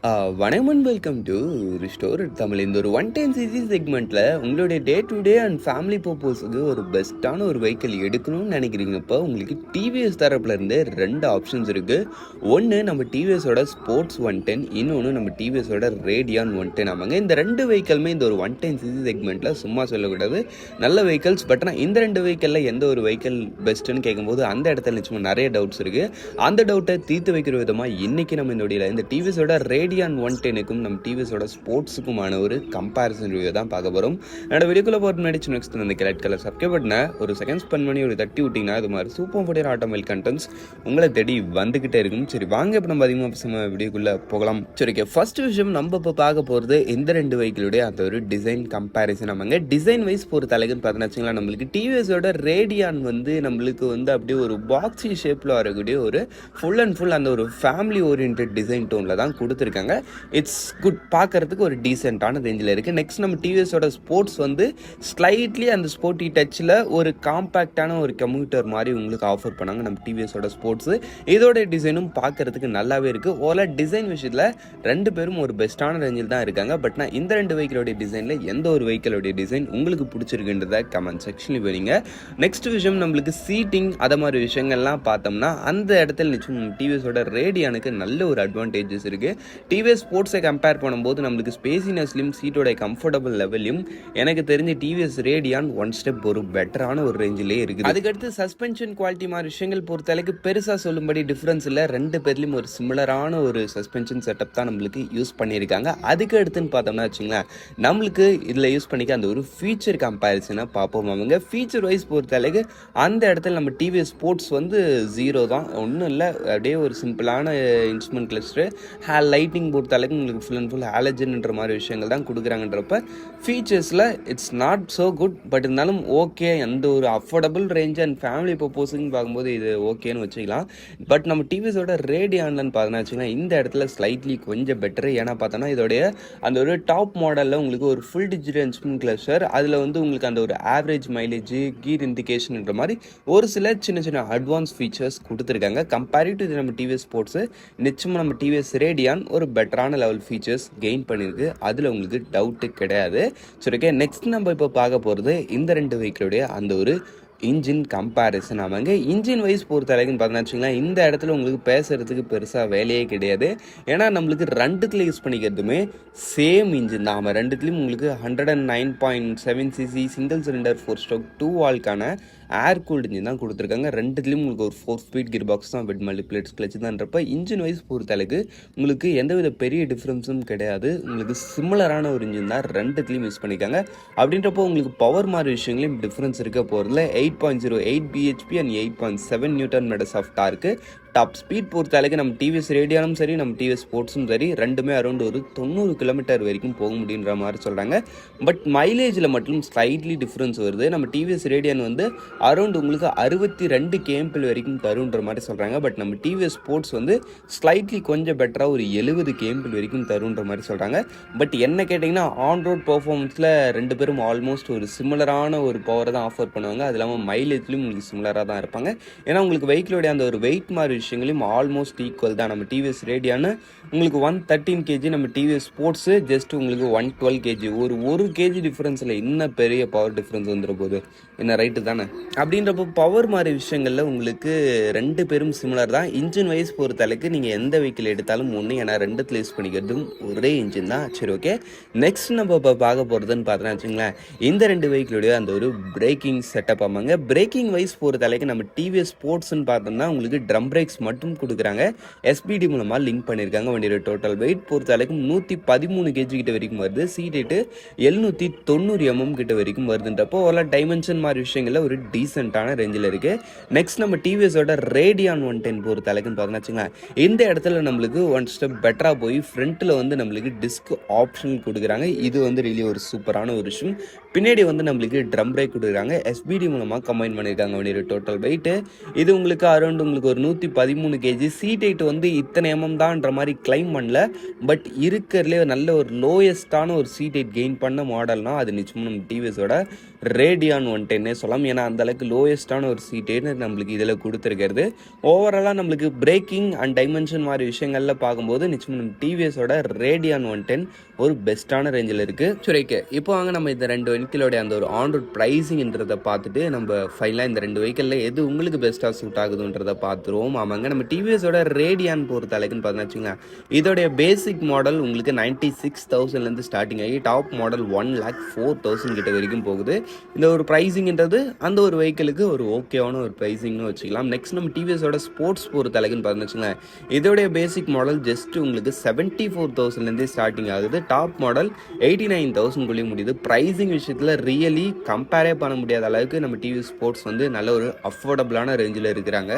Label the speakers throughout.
Speaker 1: வணக்கம் and welcome to restore Tamil. இந்த ஒரு ஒன் டைம் சிசி செக்மெண்ட்டில் உங்களுடைய day to day and family பர்பஸுக்கு ஒரு பெஸ்ட்டான ஒரு வெஹிக்கிள் எடுக்கணும்னு நினைக்கிறீங்கப்போ உங்களுக்கு டிவிஎஸ் தரப்புலேருந்து ரெண்டு ஆப்ஷன்ஸ் இருக்குது. ஒன்று நம்ம டிவிஎஸோட ஸ்போர்ட்ஸ் 110, இன்னொன்று நம்ம டிவிஎஸோட ரேடியான் 110. ஆமாங்க, இந்த ரெண்டு வெஹிக்கிளுமே இந்த ஒரு ஒன் டைம் சிசி செக்மெண்ட்டில் சும்மா சொல்லக்கூடாது, நல்ல வெஹிக்கிள்ஸ். பட் ஆனால் இந்த ரெண்டு வெஹிக்கிளில் எந்த ஒரு வெஹிக்கிள் பெஸ்ட்டுன்னு கேட்கும்போது அந்த இடத்துல நிச்சயமாக நிறைய டவுட்ஸ் இருக்குது. அந்த டவுட்டை தீர்த்து வைக்கிற விதமாக இன்றைக்கி நம்ம இந்த டிவிஎஸோட ரேடியான் 110க்கும் நம்ம டிவிஎஸோட ஸ்போர்ட்ஸுக்குமான ஒரு கம்பேரிசன் ரிவ்யூ தான் பார்க்க போகிறோம். என்னோட வீடியோக்குள்ள போகிற முன்னாடி நெக்ஸ்ட் அந்த ரெட் கலர் சப்ஸ்கிரைப் பட்டனை ஒரு செகண்ட் ஸ்பெண்ட் பண்ணி ஒரு தட்டி விட்டிங்கன்னா இது மாதிரி சூப்பர் ஃபுடியர் ஆட்டோமொபைல் கண்டென்ட்ஸ் உங்களை தேடி வந்துகிட்டே இருக்கும். சரி, வாங்க இப்போ நம்ம அதிகமாக வீடியோக்குள்ளே போகலாம். சரி, ஓகே. ஃபர்ஸ்ட் விஷயம் நம்ம இப்போ பார்க்க போகிறது இந்த ரெண்டு வெஹிக்கிளுடைய அந்த ஒரு டிசைன் கம்பேரிசன். ஆமாங்க, டிசைன் வைஸ் பொறுத்த அளவுன்னு பார்த்தீங்கன்னா நம்மளுக்கு டிவிஎஸோட ரேடியான் நம்மளுக்கு அப்படியே ஒரு பாக்ஸி ஷேப்பில் வரக்கூடிய ஒரு ஃபுல் அண்ட் ஃபுல் அந்த ஒரு ஃபேமிலி ஓரியன்ட் டிசைன் டோனில் தான் கொடுத்துருக்காங்க. இட்ஸ் குட், பார்க்கறதுக்கு ஒரு டீசென்டான ரேஞ்சில் இருக்குது. நெக்ஸ்ட் நம்ம டிவிஎஸோட ஸ்போர்ட்ஸ் ஸ்லைட்லி அந்த ஸ்போர்ட்டி டச்சில் ஒரு காம்பேக்டான ஒரு கம்ப்யூட்டர் மாதிரி உங்களுக்கு ஆஃபர் பண்ணாங்க நம்ம டிவிஎஸோட ஸ்போர்ட்ஸு. இதோட டிசைனும் பார்க்கறதுக்கு நல்லாவே இருக்குது. ஓவரால் டிசைன் விஷயத்தில் ரெண்டு பேரும் ஒரு பெஸ்ட்டான ரேஞ்சில் தான் இருக்காங்க. பட் நான் இந்த ரெண்டு வெஹிக்கிளோடைய டிசைனில் எந்த ஒரு வெஹிக்கிளோடைய டிசைன் உங்களுக்கு பிடிச்சிருக்குன்றத கமெண்ட் செக்ஷனில் வரீங்க. நெக்ஸ்ட் விஷயம் நம்மளுக்கு சீட்டிங் அதை மாதிரி விஷயங்கள்லாம் பார்த்தோம்னா அந்த இடத்துல நிச்சயம் டிவிஎஸோட ரேடியானுக்கு நல்ல ஒரு அட்வான்டேஜஸ் இருக்குது. டிவிஎஸ் ஸ்போர்ட்ஸை கம்பேர் பண்ணும்போது நம்மளுக்கு ஸ்பேசினஸ்லையும் சீட்டோட கம்ஃபர்டபுள் லெவலையும் எனக்கு தெரிஞ்ச டிவிஎஸ் ரேடியான் ஒன் ஸ்டெப் ஒரு பெட்டரான ஒரு ரேஞ்சிலே இருக்குது. அதுக்கடுத்து சஸ்பென்ஷன் குவாலிட்டி மாதிரி விஷயங்கள் பொறுத்தளவுக்கு பெருசாக சொல்லும்படி டிஃப்ரென்ஸ் இல்லை. ரெண்டு பேர்லையும் ஒரு சிமிலரான ஒரு சஸ்பென்ஷன் செட்டப் தான் நம்மளுக்கு யூஸ் பண்ணியிருக்காங்க. அதுக்கு அடுத்துன்னு பார்த்தோம்னா வச்சுங்களேன், நம்மளுக்கு இதில் யூஸ் பண்ணிக்க அந்த ஒரு ஃபீச்சர் கம்பேரிசனை பார்ப்போம். அவங்க ஃபீச்சர் வைஸ் பொறுத்தளவுக்கு அந்த இடத்துல நம்ம டிவிஎஸ் ஸ்போர்ட்ஸ் ஜீரோ தான், ஒன்றும் இல்லை. அப்படியே ஒரு சிம்பிளான இன்ஸ்ட்ருமெண்ட் கிளஸ்டர், லைட்டிங் பொறுத்த அளவுக்கு உங்களுக்கு ஃபுல் அண்ட் ஃபுல் ஹாலஜன்ன்ற மாதிரி விஷயங்கள் தான் கொடுக்குறாங்கன்றப்ப ஃபீச்சர்ஸில் it's not so good. But இருந்தாலும் ஓகே, அந்த ஒரு அஃபோர்டபுள் ரேஞ்ச் அண்ட் ஃபேமிலி பர்பஸுன்னு பார்க்கும்போது இது ஓகேன்னு வச்சுக்கலாம். பட் நம்ம டிவிஸோட ரேடியான்லன்னு பார்த்தோன்னா வச்சுக்கலாம், இந்த இடத்துல ஸ்லைட்லி கொஞ்சம் பெட்டரு. ஏன்னா பார்த்தோன்னா இதோடைய அந்த ஒரு டாப் மாடலில் உங்களுக்கு ஒரு ஃபுல் டிஜிட்டல் இன்ஸ்ட்ருமெண்ட் கிளஸ்டர், அதில் உங்களுக்கு அந்த ஒரு ஆவரேஜ் மைலேஜ், கீர் இண்டிகேஷன்ன்ற மாதிரி ஒரு சில சின்ன சின்ன அட்வான்ஸ் ஃபீச்சர்ஸ் கொடுத்துருக்காங்க. கம்பேரிவ் டு நம்ம டிவிஎஸ் ஸ்போர்ட்ஸு நிச்சயமாக நம்ம டிவிஎஸ் ரேடியான் ஒரு பெட்டரான லெவல் ஃபீச்சர்ஸ் கெயின் பண்ணியிருக்கு, அதில் உங்களுக்கு டவுட்டு கிடையாது. சரி, ஓகே. நெக்ஸ்ட் நம்ம இப்போ பார்க்க போகிறது இந்த ரெண்டு வெஹிக்கிளுடைய அந்த ஒரு இன்ஜின் கம்பேரிசன். ஆமாங்க, இன்ஜின் வைஸ் பொறுத்த அளவுக்குன்னு பார்த்தீங்கன்னா வச்சுங்களேன், இந்த இடத்துல உங்களுக்கு பேசுறதுக்கு பெருசாக வேலையே கிடையாது. ஏன்னா நம்மளுக்கு ரெண்டுத்துல யூஸ் பண்ணிக்கிறதுமே சேம் இன்ஜின் தான். ஆமாம், ரெண்டுத்துலேயும் உங்களுக்கு 109.7 cc சிங்கிள் சிலிண்டர் 4 ஸ்ட்ரோக் 2 வால்க்கான ஏர் கூல்டு இன்ஜின் தான் கொடுத்துருக்காங்க. ரெண்டுத்துலேயும் உங்களுக்கு ஒரு 4 ஸ்பீட் கியர் பாக்ஸ் தான், வித் மல்டிப்ளேட்ஸ் கிளச்சு தான்றப்ப இன்ஜின் வைஸ் பொறுத்த அளவுக்கு உங்களுக்கு எந்தவித பெரிய டிஃப்ரென்ஸும் கிடையாது. உங்களுக்கு சிமிலரான ஒரு இன்ஜின் தான் ரெண்டுத்துலேயும் யூஸ் பண்ணிக்காங்க. அப்படின்றப்போ உங்களுக்கு பவர் மாதிரி விஷயங்களையும் டிஃப்ரென்ஸ் இருக்க போகிறதுல 8.08 bhp and 8.7 newton meters of torque. Top speed பொறுத்த அளவுக்கு நம்ம டிவிஎஸ் ரேடியானும் சரி, நம்ம டிவிஎஸ் ஸ்போர்ட்ஸும் சரி, ரெண்டுமே அரௌண்ட் ஒரு 90 கிலோமீட்டர் வரைக்கும் போக முடியுன்ற மாதிரி சொல்கிறாங்க. பட் மைலேஜில் மட்டும் ஸ்லைட்லி டிஃப்ரென்ஸ் வருது. நம்ம டிவிஎஸ் ரேடியான் அரௌண்ட் உங்களுக்கு 62 kmph வரைக்கும் தருன்ற மாதிரி சொல்கிறாங்க. பட் நம்ம டிவிஎஸ் ஸ்போர்ட்ஸ் ஸ்லைட்லி கொஞ்சம் பெட்டராக ஒரு 70 kmph வரைக்கும் தருன்ற மாதிரி சொல்கிறாங்க. பட் என்ன கேட்டிங்கன்னா ஆன் ரோட் பர்ஃபார்மன்ஸில் ரெண்டு பேரும் ஆல்மோஸ்ட் ஒரு சிமிலரான ஒரு பவரை தான் ஆஃபர் பண்ணுவாங்க. அது இல்லாமல் மைலேஜ்லையும் உங்களுக்கு சிமிலராக தான் இருப்பாங்க. ஏன்னா உங்களுக்கு வெஹிக்கிளோடைய அந்த ஒரு வெயிட் மாதிரி விஷயங்களையும் ஆல்மோஸ்ட் ஈக்குவல் தான். நம்ம டிவிஎஸ் ரேடியானு உங்களுக்கு 113 kg, நம்ம டிவிஎஸ் ஸ்போர்ட்ஸு ஜஸ்ட் உங்களுக்கு 112 kg. ஒரு kg டிஃப்ரென்ஸில் இன்னும் பெரிய பவர் டிஃப்ரென்ஸ் வந்துட போகுது, என்ன ரைட்டு தானே? அப்படின்றப்போ பவர் மாதிரி விஷயங்களில் உங்களுக்கு ரெண்டு பேரும் சிமிலர் தான். இன்ஜின் வைஸ் பொறுத்த அளவுக்கு நீங்கள் எந்த வெஹிக்கிள் எடுத்தாலும் ஒன்று, ஏன்னா ரெண்டுத்தில் யூஸ் பண்ணிக்கிறதும் ஒரே இன்ஜின் தான். சரி, ஓகே. நெக்ஸ்ட் நம்ம இப்போ பார்க்க போகிறதுன்னு பார்த்தோன்னா வச்சுங்களேன், இந்த ரெண்டு வெஹிக்கிளுடைய அந்த ஒரு பிரேக்கிங் செட்டப். ஆமாங்க, பிரேக்கிங் வைஸ் பொறுத்த அளவுக்கு நம்ம டிவிஎஸ் ஸ்போர்ட்ஸ்ன்னு பார்த்தோம்னா உங்களுக்கு ட்ரம் பிரேக்ஸ் மட்டும் கொடுக்குறாங்க, எஸ்பிடி மூலமாக லிங்க் பண்ணியிருக்காங்க. வண்டியோட டோட்டல் வெயிட் பொறுத்த அளவுக்கு 113 kg கிட்ட வரைக்கும் வருது. சீட் ஹைட்டு 790 mm கிட்ட வரைக்கும் வருதுன்றப்போ ஓவரால் டைமென்ஷன் மாதிரி விஷயங்கள்ல ஒரு டீசென்டான ரேஞ்சில் இருக்குது. நெக்ஸ்ட் நம்ம டிவிஎஸோட ரேடியான் 110 பொறுத்த அளவுக்குன்னு பார்த்தோன்னா வச்சுங்களேன், இந்த இடத்துல நம்மளுக்கு ஒன் ஸ்டெப் பெட்டராக போய் ஃப்ரண்ட்டில் நம்மளுக்கு டிஸ்க் ஆப்ஷன் கொடுக்குறாங்க. இது ரியலி ஒரு சூப்பரான ஒரு விஷயம். பின்னாடி நம்மளுக்கு ட்ரம் பிரேக் கொடுக்குறாங்க, எஸ்பிடி மூலமாக கம்பைன் பண்ணியிருக்காங்க. வண்டியோட டோட்டல் வெயிட் இது உங்களுக்கு அரௌண்ட் உங்களுக்கு ஒரு 113 kg. சீட் ஹைட் இத்தனை தான்ற மாதிரி கிளைம் பண்ணல. பட் இருக்கிறதுலே நல்ல ஒரு லோயஸ்டான ஒரு சீட் ஹைட் கெயின் பண்ண மாடல்னா அது நிச்சயமாக நம்ம டிவிஎஸோட ரேடியான் 110 சொல்லலாம். ஏன்னா அந்தளவுக்கு லோயஸ்ட்டான ஒரு சீட்டே நம்மளுக்கு இதில் கொடுத்துருக்கிறது. ஓவராலாக நம்மளுக்கு பிரேக்கிங் அண்ட் டைமென்ஷன் மாதிரி விஷயங்களில் பார்க்கும்போது நிச்சயமாக நம்ம டிவிஎஸோட ரேடியான் 110 ஒரு பெஸ்ட்டான ரேஞ்சில் இருக்குது. சரி, ஓகே, இப்போ வாங்க நம்ம இந்த 2 வெஹிக்கிளோடைய அந்த ஒரு ஆன் ரோட் ப்ரைஸிங்ன்றதை பார்த்துட்டு நம்ம ஃபைனலாக இந்த 2 வெஹிக்கிளில் எது உங்களுக்கு பெஸ்ட்டாக சூட் ஆகுதுன்றதை பார்த்துருவோம். ஆமாங்க, நம்ம டிவிஎஸோட ரேடியான் பொறுத்த அளவுக்குன்னு பார்த்தீங்கன்னா வச்சுக்கோங்க, இதோடைய பேசிக் மாடல் உங்களுக்கு 96,000லேருந்து ஸ்டார்டிங் ஆகி டாப் மாடல் 1,04,000 கிட்ட வரைக்கும் போகுது. இந்த ஒரு ப்ரைஸிங்ன்றது அந்த ஒரு வெஹிக்கிளுக்கு ஒரு ஓகேவான ஒரு ப்ரைஸிங்னு வச்சுக்கலாம். நெக்ஸ்ட் நம்ம டிவிஎஸோட ஸ்போர்ட்ஸ் பொறுத்த அளவுக்குன்னு பார்த்தீங்கன்னா வச்சுக்கோங்க, இதோடைய பேசிக் மாடல் ஜஸ்ட் உங்களுக்கு 74,000லேருந்தே ஸ்டார்டிங் ஆகுது. டாப் மாடல் 89,000 முடியுது. ப்ரைஸிங் விஷயத்தில் ரியலி கம்பேரே பண்ண முடியாத அளவுக்கு நம்ம டிவிஎஸ் ஸ்போர்ட்ஸ் வந்து நல்ல ஒரு அஃபோர்டபுளான ரேஞ்சில் இருக்கிறாங்க.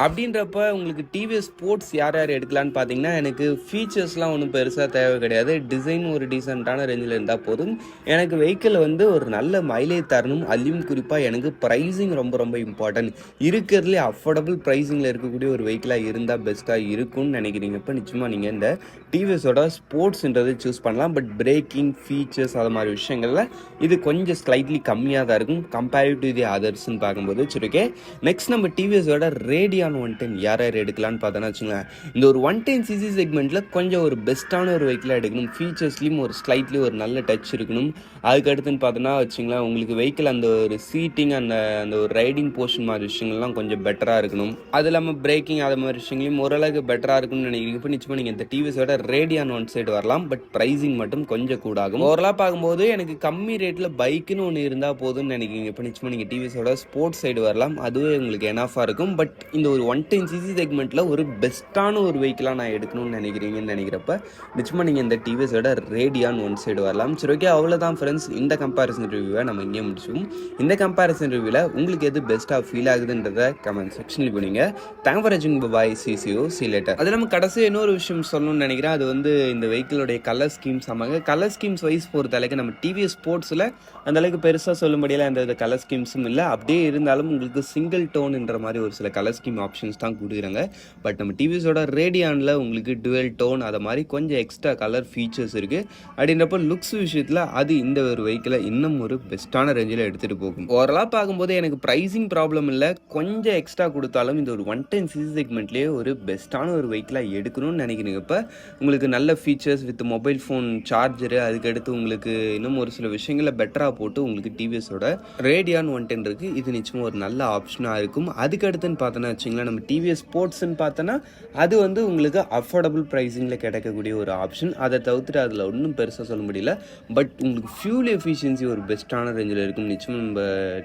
Speaker 1: அப்படின்றப்ப உங்களுக்கு டிவிஎஸ் ஸ்போர்ட்ஸ் யார் யார் எடுக்கலான்னு பார்த்தீங்கன்னா, எனக்கு ஃபீச்சர்ஸ்லாம் ஒன்றும் பெருசாக தேவை கிடையாது. டிசைன் ஒரு டீசெண்டான ரேஞ்சில் இருந்தால் போதும். எனக்கு வெஹிக்கிள் வந்து ஒரு நல்ல மைலேஜ் தரணும். அதுலேயும் குறிப்பாக எனக்கு ப்ரைஸிங் ரொம்ப ரொம்ப இம்பார்ட்டன்ட். இருக்கிறதுலே அஃபோர்டபுள் ப்ரைஸிங்கில் இருக்கக்கூடிய ஒரு வெஹிக்கிளாக இருந்தால் பெஸ்ட்டாக இருக்கும்னு நினைக்கிறீங்க. இப்போ நிச்சயமாக நீங்கள் இந்த டிவிஎஸோட ஸ்போர்ட்ஸ்ன்றதை சூஸ் பண்ணலாம். பட் பிரேக்கிங் ஃபீச்சர்ஸ் அது மாதிரி விஷயங்களில் இது கொஞ்சம் ஸ்லைட்லி கம்மியாக தான் இருக்கும் கம்பேரிவ் டு தி அதர்ஸ்ன்னு பார்க்கும்போது. சரி, ஓகே, நெக்ஸ்ட் நம்ம டிவிஎஸோட ரேடியான் 110 யார் யார் எடுக்கலான்னு பார்த்தோன்னா வச்சுங்களேன், இந்த ஒரு 110cc செக்மெண்ட்டில் கொஞ்சம் ஒரு பெஸ்ட்டான ஒரு வெஹிக்கிளாக எடுக்கணும். ஃபீச்சர்ஸ்லேயும் ஒரு ஸ்லைட்லி ஒரு நல்ல டச் இருக்கணும். அதுக்கு அடுத்துன்னு பார்த்தோன்னா வச்சுங்களேன், உங்களுக்கு வெஹிக்கிள் அந்த ஒரு சீட்டிங் அந்த ஒரு ரைடிங் போர்ஷன் மாதிரி விஷயங்கள்லாம் கொஞ்சம் பெட்டராக இருக்கணும். அது இல்லாமல் பிரேக்கிங் அது மாதிரி விஷயங்களையும் ஓரளவுக்கு பெட்டராக இருக்கும்னு நினைக்கிறீங்க. இப்போ நிச்சயமாக நீங்கள் இந்த டிவிஎஸோட ரேடியான் 1 சைடு வரலாம். பட் ப்ரைஸிங் மட்டும் கொஞ்சம் கூடாகும். ஓவரலாக பார்க்கும்போது எனக்கு கம்மி ரேட்டில் பைக்குன்னு ஒன்று இருந்தால் போதும்னு நினைக்கிறீங்க. இப்போ நிச்சயமாக நீங்கள் டிவிஎஸோட ஸ்போர்ட்ஸ் சைடு வரலாம். அதுவே உங்களுக்கு எனாஃபாக இருக்கும். பட் இந்த ஒரு 110cc செக்மெண்ட்டில் ஒரு பெஸ்ட்டான ஒரு வெஹிக்கிளாக நான் எடுக்கணும்னு நினைக்கிறீங்கன்னு நினைக்கிறப்ப நிச்சயமாக நீங்கள் இந்த டிவிஎஸோட ரேடியான் 1 சைடு வரலாம். சரி, ஓகே, அவ்வளோதான் ஃப்ரெண்ட்ஸ். இந்த கம்பேரிசன் ரிவ்யூவை நம்ம இங்கே முடிச்சோம். இந்த கம்பேரிசன் ரிவ்யூவில் உங்களுக்கு எது பெஸ்ட்டாக ஃபீல் ஆகுதுன்றதை கமெண்ட் செக்ஷனில் போனீங்க. தேங்க் ஃபார் வாட்சிங். பாய், சி லேட்டர். அது நம்ம கடைசி இன்னொரு விஷயம் சொல்லணும்னு நினைக்கிறேன். அது வந்து இந்த வெஹிக்கிளோடைய கலர் ஸ்கீம்ஸ் ஆமாங்க. கலர் ஸ்கீம்ஸ் வைஸ் பொறுத்த அளவுக்கு நம்ம டிவிஎஸ் ஸ்போர்ட்ஸில் அந்த அளவுக்கு பெருசாக சொல்லும்படியெல்லாம் எந்த கலர் ஸ்கீம்ஸும் இல்லை. அப்படியே இருந்தாலும் உங்களுக்கு சிங்கிள் டோன்ன்ற மாதிரி ஒரு சில கலர் ஸ்கீம் ஆப்ஷன்ஸ் தான் கொடுக்குறாங்க. பட் நம்ம டிவிஎஸோட ரேடியானில் உங்களுக்கு டுவெல் டோன் அதை மாதிரி கொஞ்சம் எக்ஸ்ட்ரா கலர் ஃபீச்சர்ஸ் இருக்குது. அப்படின்றப்போ லுக்ஸ் விஷயத்தில் அது இந்த ஒரு வெஹிக்கிளை இன்னும் ஒரு பெஸ்ட்டான ரேஞ்சில் எடுத்துகிட்டு போகும். ஓவராலாக பார்க்கும்போது எனக்கு ப்ரைஸிங் ப்ராப்ளம் இல்லை. கொஞ்சம் எக்ஸ்ட்ரா கொடுத்தாலும் இந்த ஒரு 110cc செக்மெண்ட்லேயே ஒரு பெஸ்ட்டான ஒரு வெஹிக்கிளாக எடுக்கணும்னு நினைக்கிறீங்க. இப்போ உங்களுக்கு நல்ல features with mobile phone charger, அதுக்கடுத்து உங்களுக்கு இன்னும் ஒரு சில விஷயங்களை பெட்டராக போட்டு உங்களுக்கு டிவிஎஸோட ரேடியான் 110 இருக்குது. இது நிச்சயமாக ஒரு நல்ல ஆப்ஷனாக இருக்கும். அதுக்கடுத்துன்னு பார்த்தோன்னா வச்சிங்களேன், நம்ம டிவிஎஸ் ஸ்போர்ட்ஸ்ன்னு பார்த்தோன்னா அது வந்து உங்களுக்கு அஃபோர்டபுள் ப்ரைஸிங்கில் கிடைக்கக்கூடிய ஒரு ஆப்ஷன். அதை தவிர்த்துட்டு அதில் ஒன்றும் பெருசாக சொல்ல முடியல. பட் உங்களுக்கு ஃபியூல் எஃபிஷியன்சி ஒரு பெஸ்ட்டான ரேஞ்சில் இருக்கும் நிச்சயம் நம்ம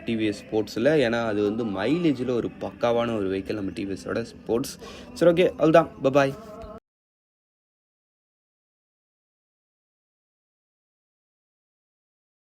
Speaker 1: டிவிஎஸ் ஸ்போர்ட்ஸில். ஏன்னா அது வந்து மைலேஜில் ஒரு பக்காவான ஒரு வெஹிக்கிள் நம்ம டிவிஎஸோட ஸ்போர்ட்ஸ். சரி, ஓகே, அவ்வளோதான். பாய்.